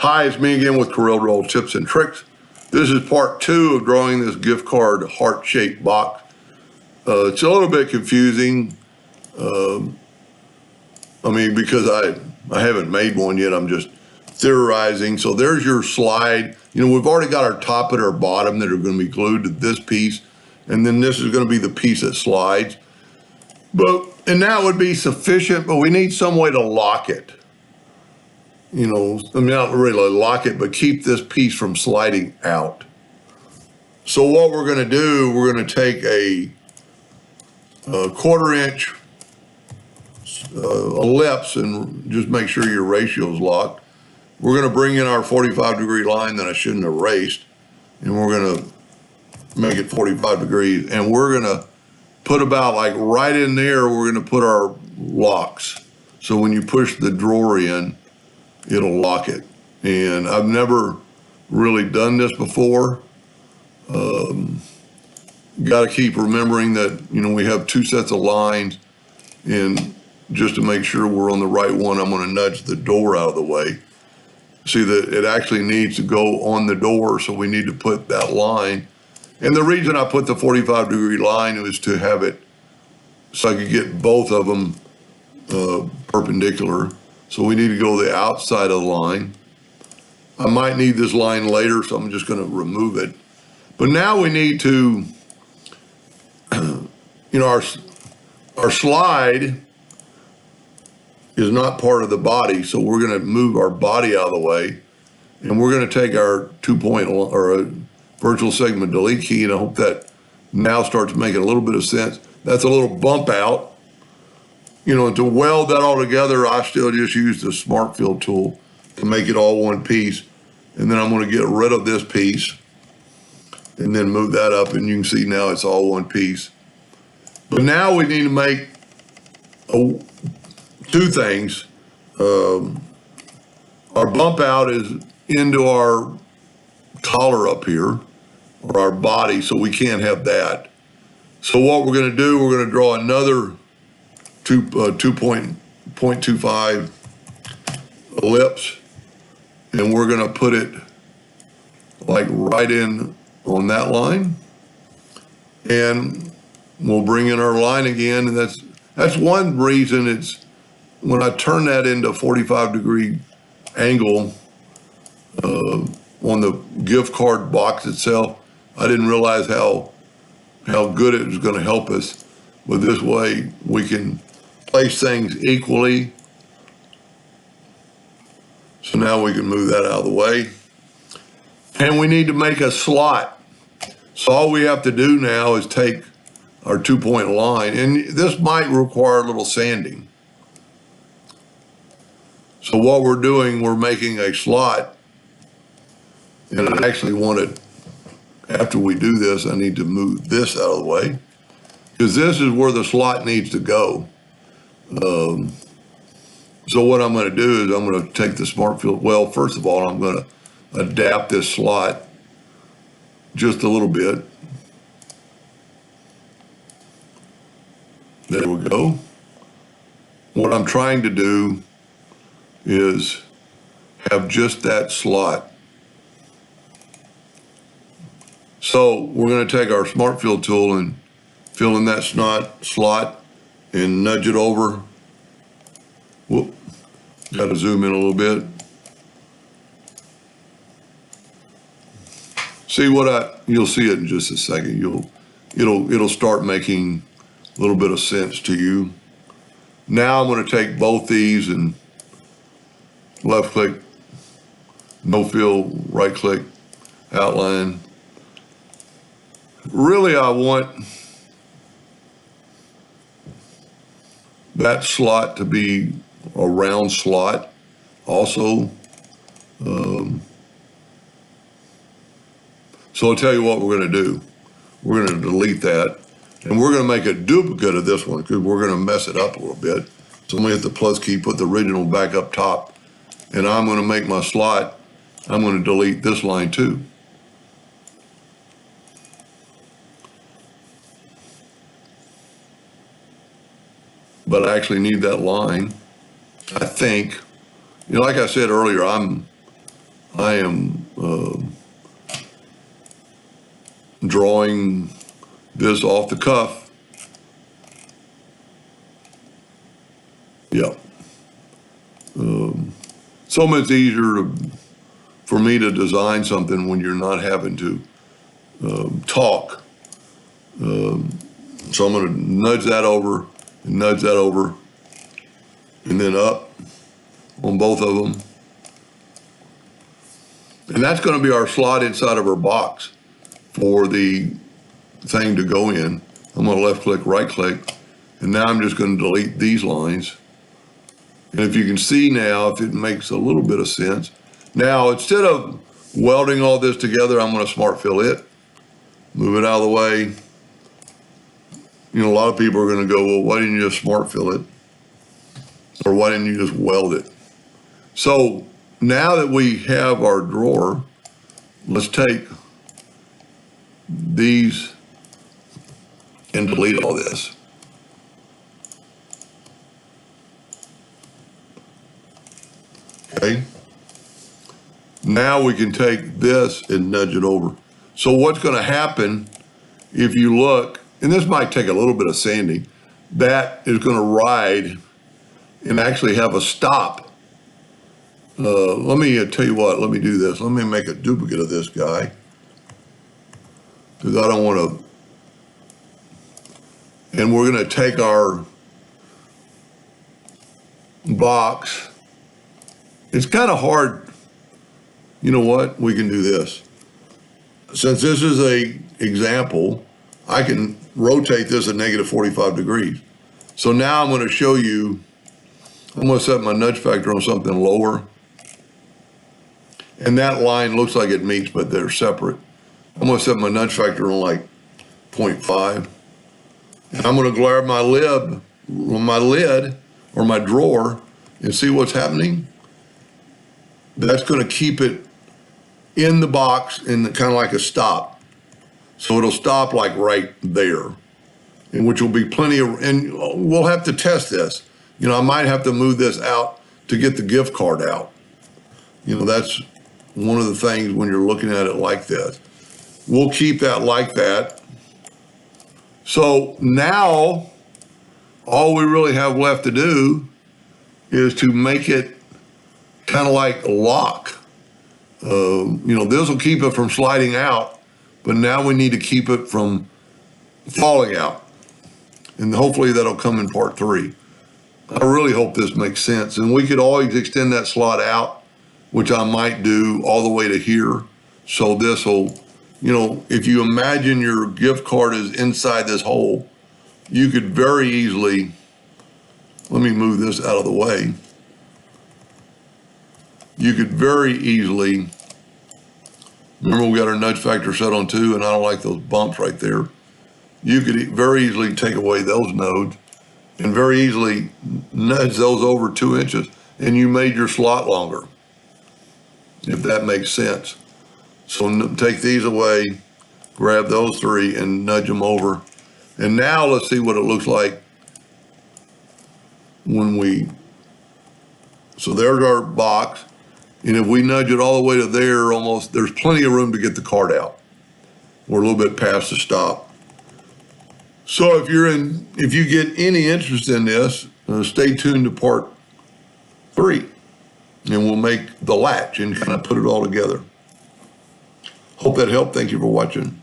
Hi, it's me again with Corel Roll Tips and Tricks. This is part 2 of drawing this gift card heart-shaped box. It's a little bit confusing. Because I haven't made one yet, I'm just theorizing. So there's your slide. We've already got our top and our bottom that are going to be glued to this piece. And then this is going to be the piece that slides. And that would be sufficient, but we need some way to lock it. Not really lock it, but keep this piece from sliding out. So what we're going to do, we're going to take a 1/4 inch ellipse and just make sure your ratio is locked. We're going to bring in our 45-degree line that I shouldn't have erased, and we're going to make it 45 degrees. And we're going to put about like right in there, we're going to put our locks. So when you push the drawer in, it'll lock it. And I've never really done this before. Got to keep remembering that, we have 2 sets of lines, and just to make sure we're on the right one, I'm going to nudge the door out of the way. See that it actually needs to go on the door, so we need to put that line. And the reason I put the 45-degree line was to have it so I could get both of them perpendicular. So we need to go the outside of the line. I might need this line later, so I'm just going to remove it. But now we need to, our slide is not part of the body, so we're going to move our body out of the way, and we're going to take our 2-point or a virtual segment delete key, and I hope that now starts making a little bit of sense. That's a little bump out. To weld that all together, I still just use the Smart Fill tool to make it all one piece. And then I'm going to get rid of this piece and then move that up, and you can see now it's all one piece. But now we need to make 2 things. Our bump out is into our collar up here, or our body, so we can't have that. So what we're going to do, we're going to draw another 2.25 ellipse, and we're going to put it like right in on that line, and we'll bring in our line again. And that's one reason it's when I turn that into 45-degree angle on the gift card box itself, I didn't realize how good it was going to help us. But this way we can place things equally. So now we can move that out of the way. And we need to make a slot. So all we have to do now is take our 2-point line, and this might require a little sanding. So what we're doing, we're making a slot. And I actually wanted, after we do this, I need to move this out of the way, because this is where the slot needs to go. So what I'm going to do is I'm going to take the Smart Fill. Well, first of all, I'm going to adapt this slot just a little bit. There we go. What I'm trying to do is have just that slot. So we're going to take our Smart Fill tool and fill in that slot and nudge it over. Whoop, got to zoom in a little bit. See you'll see it in just a second. It'll start making a little bit of sense to you. Now I'm going to take both these and left click, no fill, right click, outline. Really, I want that slot to be a round slot also. So I'll tell you what we're going to do. We're going to delete that, and we're going to make a duplicate of this one because we're going to mess it up a little bit. So I'm going to hit the plus key, put the original back up top, and I'm going to make my slot. I'm going to delete this line too. But I actually need that line. I think, like I said earlier, I'm I am drawing this off the cuff. Yeah. So much easier for me to design something when you're not having to talk. So I'm going to nudge that over and nudge that over and then up on both of them. And that's going to be our slot inside of our box for the thing to go in. I'm going to left click, right click, and now I'm just going to delete these lines. And if you can see now, if it makes a little bit of sense. Now, instead of welding all this together, I'm going to smart fill it, move it out of the way. You know, a lot of people are going to go, well, why didn't you just smart fill it? Or why didn't you just weld it? So now that we have our drawer, let's take these and delete all this. Okay. Now we can take this and nudge it over. So what's going to happen if you look, and this might take a little bit of sanding, that is going to ride and actually have a stop. Let me tell you what, let me do this. Let me make a duplicate of this guy because I don't want to, and we're going to take our box. It's kind of hard. You know what? We can do this. Since this is a example, I can rotate this at negative 45 degrees. So now I'm going to show you, I'm going to set my nudge factor on something lower. And that line looks like it meets, but they're separate. I'm going to set my nudge factor on like 0.5. And I'm going to grab my lid or my drawer and see what's happening. That's going to keep it in the box and kind of like a stop. So it'll stop like right there, and which will be plenty of, and we'll have to test this. You know, I might have to move this out to get the gift card out. You know, that's one of the things when you're looking at it like this. We'll keep that like that. So now all we really have left to do is to make it kind of like a lock. You know, this will keep it from sliding out, but now we need to keep it from falling out. And hopefully that'll come in part 3. I really hope this makes sense. And we could always extend that slot out, which I might do all the way to here. So this will, you know, if you imagine your gift card is inside this hole, you could very easily, let me move this out of the way. You could very easily, remember we got our nudge factor set on 2 and I don't like those bumps right there. You could very easily take away those nodes and very easily nudge those over 2 inches and you made your slot longer, if that makes sense. So take these away, grab those 3 and nudge them over. And now let's see what it looks like when we, so there's our box. And if we nudge it all the way to there, almost, there's plenty of room to get the card out. We're a little bit past the stop. So if you get any interest in this, stay tuned to part 3, and we'll make the latch and kind of put it all together. Hope that helped. Thank you for watching.